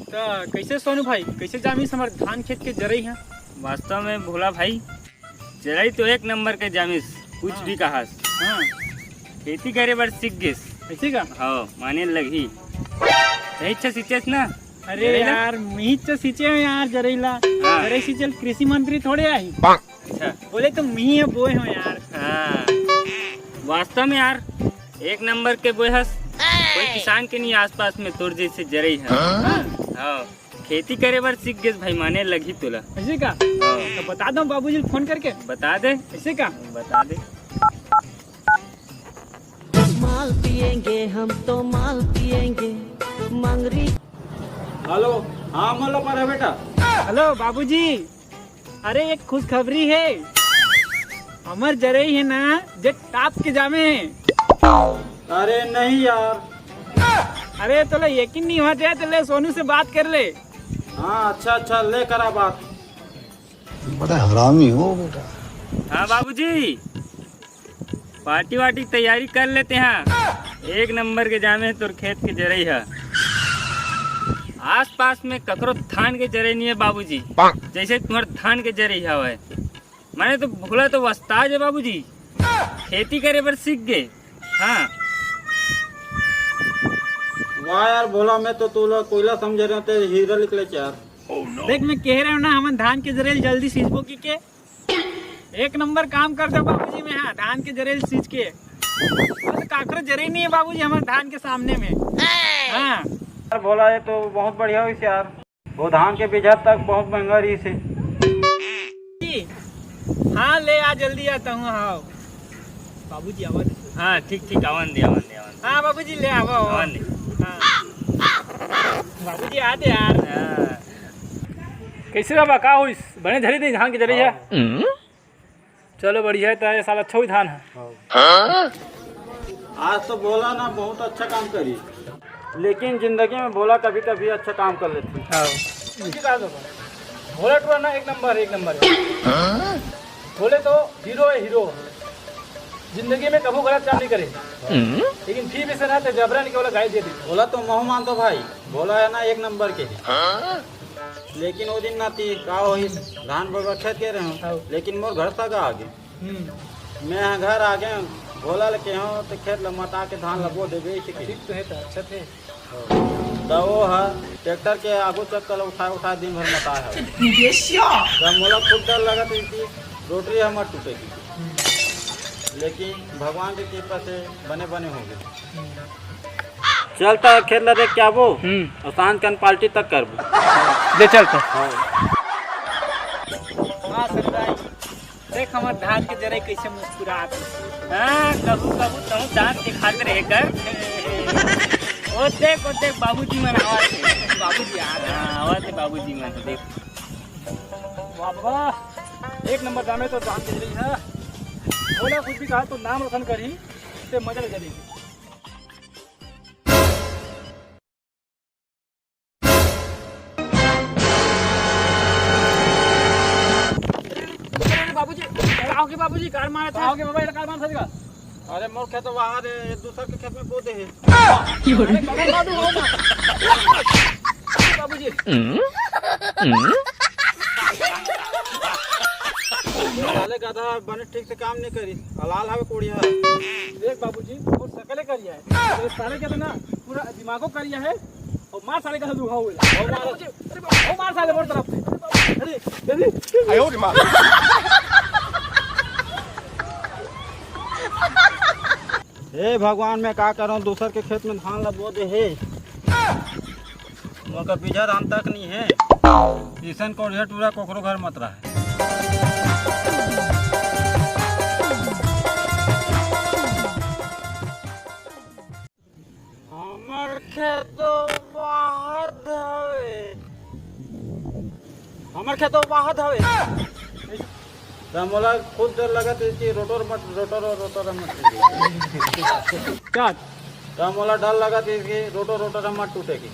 तो कैसे सोनू भाई, कैसे जामिस हमारे धान खेत के जरई है? वास्तव में भोला भाई, जरई तो एक नंबर के जामिस, कुछ हाँ। भी कहा। हाँ, खेती करे बर सीख गेस। ऐसे का? हाँ, माने लगी सही अच्छा सीचेस ना। अरे जरईला? यार मी तो सींचे हैं यार जरईला। हाँ। जरई सींचल कृषि मंत्री थोड़े आई, अच्छा। बोले तो मी है बोए हो यार। हाँ, वास्तव में यार एक नंबर के बोहस, कोई किसान के नहीं आसपास में तोड़ जैसे जरई है। हाँ, हाँ, खेती करे बर सीख गेस भाई, माने लगी तोला। ऐसे का? हाँ, तो बता दो बाबूजी को फोन करके। बता दे, ऐसे का? बता दे। माल पिएंगे हम तो माल पिएंगे मंगरी। हेलो, हाँ मोला पर है बेटा। हेलो बाबूजी, अरे एक खुशखबरी है। हमार जरई है ना जे टाप के जामे है। अरे नहीं यार। अरे तो ले यकीन नहीं होता है तो ले सोनू से बात कर ले। हाँ अच्छा ले करा बात। बड़ा हरामी हो बेटा। हाँ बाबूजी, पार्टी वार्टी की तैयारी कर लेते हैं। एक नंबर के जामे तोर खेत के जरई है। आस पास में ककरो धान के जरई नहीं है बाबूजी, जैसे तुम्हारे धान के जरई है। मैंने तो भूला तो वस्ताज है बाबूजी, खेती करे पर सीख गए। हाँ वाह यार बोला, मैं तो तू लोग कोयला समझ रहे थे, हीरा निकले यार। देख मैं कह रहा हूँ ना, हम धान के जरेल जल्दी सींचबो के एक नंबर काम कर दो बाबूजी में। हाँ, धान के जरेल सींच के तो काकरो जरे नहीं है बाबूजी हमारे धान के सामने में। हाँ यार बोला ये तो बहुत बढ़िया हुई यार। वो धान के बीजा तक बहुत महंगा रही से। हाँ ले आ, जल्दी आता हूँ। हाँ बाबूजी आवाज। हाँ ठीक आवन दे। हाँ बाबूजी ले आओ। आवन दे। हाँ बाबूजी आ दे यार। हाँ। कैसे बाबा का हुई बने धरी थी धान की जरी है। चलो बढ़िया है, तो ये साल अच्छा हुई धान है। आज तो बोला ना बहुत अच्छा काम करी, लेकिन जिंदगी में बोला कभी कभी अच्छा काम कर लेती। भोले टूरा ना एक नंबर है। भोले तो हीरो है, हीरो जिंदगी में कभी गलत काम नहीं करे। लेकिन फिर भी से ना तो जबरा नहीं बोला गाय दे दी। बोला तो मोह मान तो भाई, बोला है ना एक नंबर के ही। लेकिन वो दिन ना थी का हो धान बरबर खेत के रहे हो, लेकिन मोर घर तक आ गए। मैं यहाँ घर आ गए, बोला लेके हो तो खेत लमता के धान लगो देवे। ठीक तो है, तो अच्छा थे। तो वो है ट्रैक्टर के आगू चक्कर उठा दिन भर मता है। जब मोला खुद डर लगा तो रोटरी हमार टूटेगी, लेकिन भगवान की कृपा से बने हो गए। चलता खेत ला देख क्या वो और सांझ कन पार्टी तक कर ले चलते। हाँ सर भाई, देख हमारे धान के जरे कैसे मुस्कुरात। हाँ, कबू तुम दांत दिखाते रहे कर। ओ देख बाबूजी मन आवाज है। बाबूजी आ रहे हैं। हाँ, आवाज है बाबूजी मन। देख वाह बाबा, एक नंबर दाम है तो धान की जरी है। बोला कुछ भी कहा तो नाम रोशन करी, इससे मजा ले चलेगी। बाबूजी बाबूजी कार मारा था। आओगे बाबा, ये कार मान सकेगा। अरे मोर खेत वहाँ एक दूसरे के खेत में बोते हैं। बाबूजी साले गधा बने ठीक से काम नहीं करी, हलाल हवे कोड़िया। देख बाबूजी, और सकले करिया है तो साले क्या ना पूरा दिमागो करिया है। और मार साले का दुखा हुआ ओ मार साले मोर तरफ से। अरे जल्दी आयो रे मार। हे भगवान, मैं का करूं, दूसर के खेत में धान लगो दे है। मोर का बीजा धान तक नहीं है। ईसन कोड़िया टूरा कोकरो घर मत रहा है। हमर खेतो बाहर हवे, हमर खेतो बाहर हवे। तो मोला खुद डर लगा कि रोटर मत क्या तो मोला डर लगा कि रोटर मत टूटेगी।